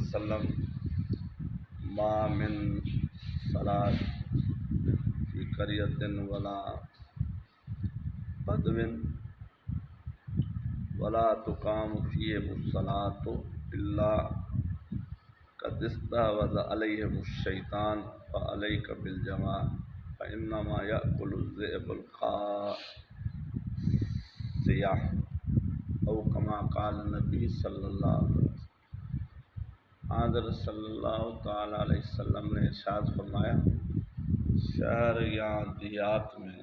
وسلم ما من صلاة فی قریۃ ولا بدو ولا تقام فیہم الصلاۃ الا قد استحوذ علیہم الشیطان فعلیک بالجماعۃ فانما یأکل الذئب القاسیہ او کما قال نبی صلی اللہ علیہ وسلم۔ حضرت صلی اللہ تعالیٰ علیہ وسلم نے ارشاد فرمایا، شہر یا دیہات میں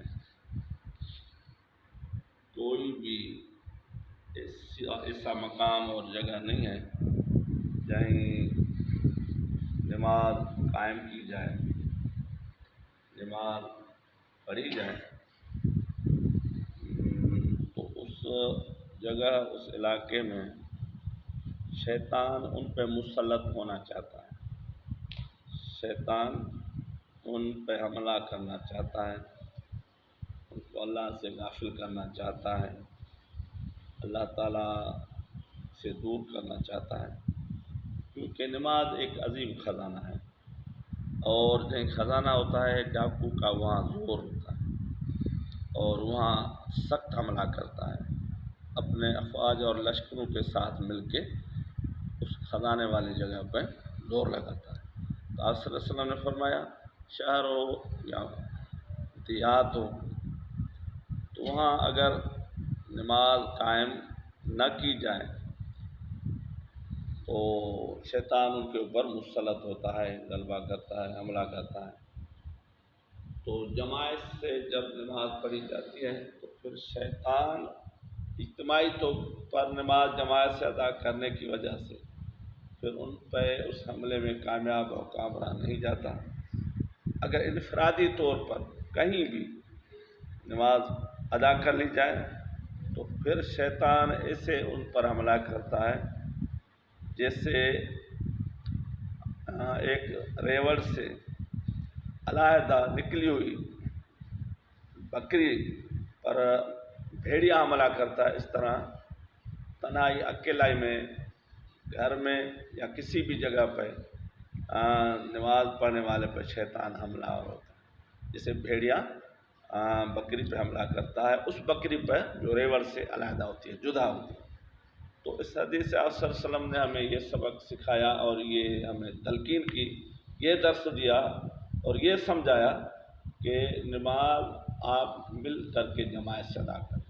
کوئی بھی ایسا مقام اور جگہ نہیں ہے جہیں نماز قائم کی جائے، نماز پڑھی جائے، تو اس جگہ اس علاقے میں شیطان ان پہ مسلط ہونا چاہتا ہے، شیطان ان پہ حملہ کرنا چاہتا ہے، ان کو اللہ سے غافل کرنا چاہتا ہے، اللہ تعالیٰ سے دور کرنا چاہتا ہے، کیونکہ نماز ایک عظیم خزانہ ہے، اور جہیں خزانہ ہوتا ہے ڈاکو کا وہاں زور ہوتا ہے، اور وہاں سخت حملہ کرتا ہے، اپنے افواج اور لشکروں کے ساتھ مل کے اس خزانے والی جگہ پہ زور لگاتا ہے۔ تو آپ صلی اللہ علیہ وسلم نے فرمایا، شہر ہو یا دیہات ہو تو وہاں اگر نماز قائم نہ کی جائے تو شیطان ان کے اوپر مسلط ہوتا ہے، غلبہ کرتا ہے، حملہ کرتا ہے۔ تو جماعت سے جب نماز پڑھی جاتی ہے تو پھر شیطان اجتماعی طور پر نماز جماعت سے ادا کرنے کی وجہ سے پھر ان پہ اس حملے میں کامیاب اور کامران نہیں جاتا۔ اگر انفرادی طور پر کہیں بھی نماز ادا کر لی جائے تو پھر شیطان ایسے ان پر حملہ کرتا ہے جیسے ایک ریوڑ سے علیحدہ نکلی ہوئی بکری پر بھیڑیا حملہ کرتا ہے، اس طرح تنہائی اکیلائی میں گھر میں یا کسی بھی جگہ پہ نماز پڑھنے والے پہ شیطان حملہ ہوتا ہے، جیسے بھیڑیا بکری پہ حملہ کرتا ہے، اس بکری پہ جو ریوڑ سے علیحدہ ہوتی ہے، جدا ہوتی ہے۔ تو اس حدیث سے آپ صلی اللہ علیہ وسلم نے ہمیں یہ سبق سکھایا اور یہ ہمیں تلقین کی، یہ درس دیا اور یہ سمجھایا کہ نماز آپ مل کر کے جماعت سے ادا کریں،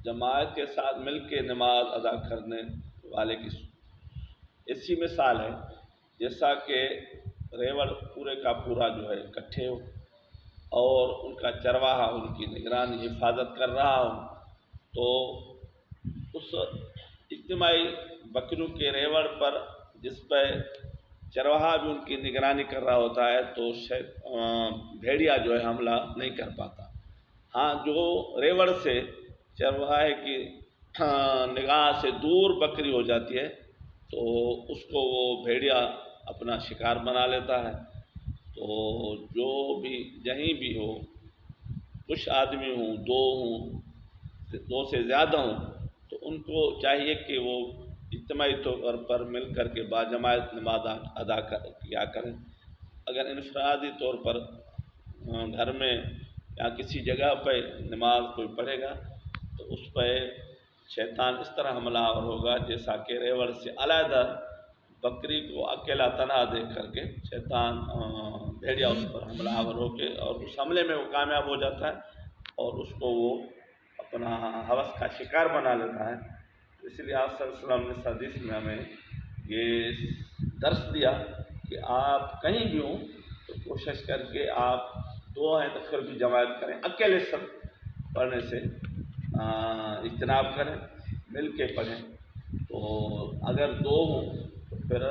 جماعت کے ساتھ مل کے نماز ادا کرنے والے کی ایسی مثال ہے جیسا کہ ریوڑ پورے کا پورا جو ہے اکٹھے ہو اور ان کا چرواہا ان کی نگرانی حفاظت کر رہا ہو، تو اس اجتماعی بکریوں کے ریوڑ پر جس پہ چرواہا بھی ان کی نگرانی کر رہا ہوتا ہے تو بھیڑیا جو ہے حملہ نہیں کر پاتا۔ ہاں، جو ریوڑ سے چرواہے کی نگاہ سے دور بکری ہو جاتی ہے تو اس کو وہ بھیڑیا اپنا شکار بنا لیتا ہے۔ تو جو بھی جہیں بھی ہو، کچھ آدمی ہوں، دو سے زیادہ ہوں، تو ان کو چاہیے کہ وہ اجتماعی طور پر مل کر کے باجماعت نماز ادا کیا کریں۔ اگر انفرادی طور پر گھر میں یا کسی جگہ پہ نماز کوئی پڑھے گا تو اس پہ شیطان اس طرح حملہ آور ہوگا جیسا کہ ریوڑ سے علیحدہ بکری کو اکیلا تنہا دیکھ کر کے شیطان بھیڑیا اس پر حملہ آور ہو کے اور اس حملے میں وہ کامیاب ہو جاتا ہے اور اس کو وہ اپنا ہوس کا شکار بنا لیتا ہے۔ اس لیے آپ صلی اللہ علیہ وسلم نے اس حدیث میں ہمیں یہ درس دیا کہ آپ کہیں بھی ہوں تو کوشش کر کے آپ دو ہیں تو پھر بھی جماعت کریں، اکیلے سب پڑھنے سے اجتناب کریں، مل کے پڑھیں۔ تو اگر دو ہوں تو پھر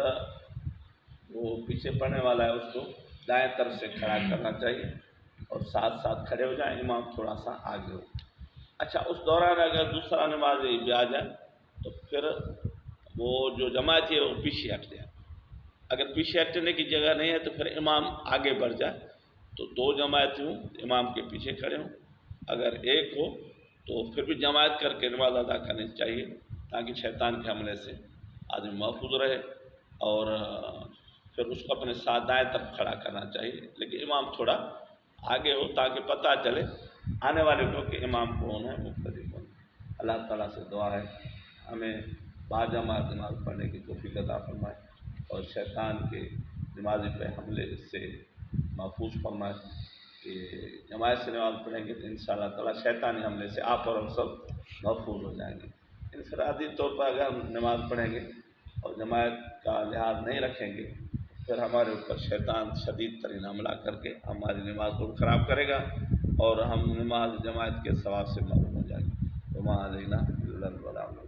وہ پیچھے پڑھنے والا ہے اس کو دائیں طرف سے کھڑا کرنا چاہیے اور ساتھ ساتھ کھڑے ہو جائیں، امام تھوڑا سا آگے ہو۔ اچھا، اس دوران اگر دوسرا نمازی بھی آ جائے تو پھر وہ جو جماعت ہے وہ پیچھے ہٹ جائے۔ اگر پیچھے ہٹنے کی جگہ نہیں ہے تو پھر امام آگے بڑھ جائے، تو دو جماعتیں ہوں امام کے پیچھے کھڑے ہوں، اگر ایک ہو تو پھر بھی جماعت کر کے نماز ادا کرنی چاہیے تاکہ شیطان کے حملے سے آدمی محفوظ رہے۔ اور پھر اس کو اپنے ساتھ دائیں طرف کھڑا کرنا چاہیے، لیکن امام تھوڑا آگے ہو تاکہ پتہ چلے آنے والے کو کہ امام کون ہے، مقتدی کون ہے۔ اللہ تعالیٰ سے دعا ہے ہمیں باجماعت نماز پڑھنے کی توفیق عطا فرمائے اور شیطان کے نمازی پہ حملے سے محفوظ فرمائے کہ جماعت سے نماز پڑھیں گے تو انشاءاللہ تعالیٰ شیطانی حملے سے آپ اور ہم سب محفوظ ہو جائیں گے۔ انفرادی طور پر اگر ہم نماز پڑھیں گے اور جماعت کا لحاظ نہیں رکھیں گے پھر ہمارے اوپر شیطان شدید ترین حملہ کر کے ہماری نماز کو خراب کرے گا اور ہم نماز جماعت کے ثواب سے محروم ہو جائیں گے۔ وما علینا الا البلاغ۔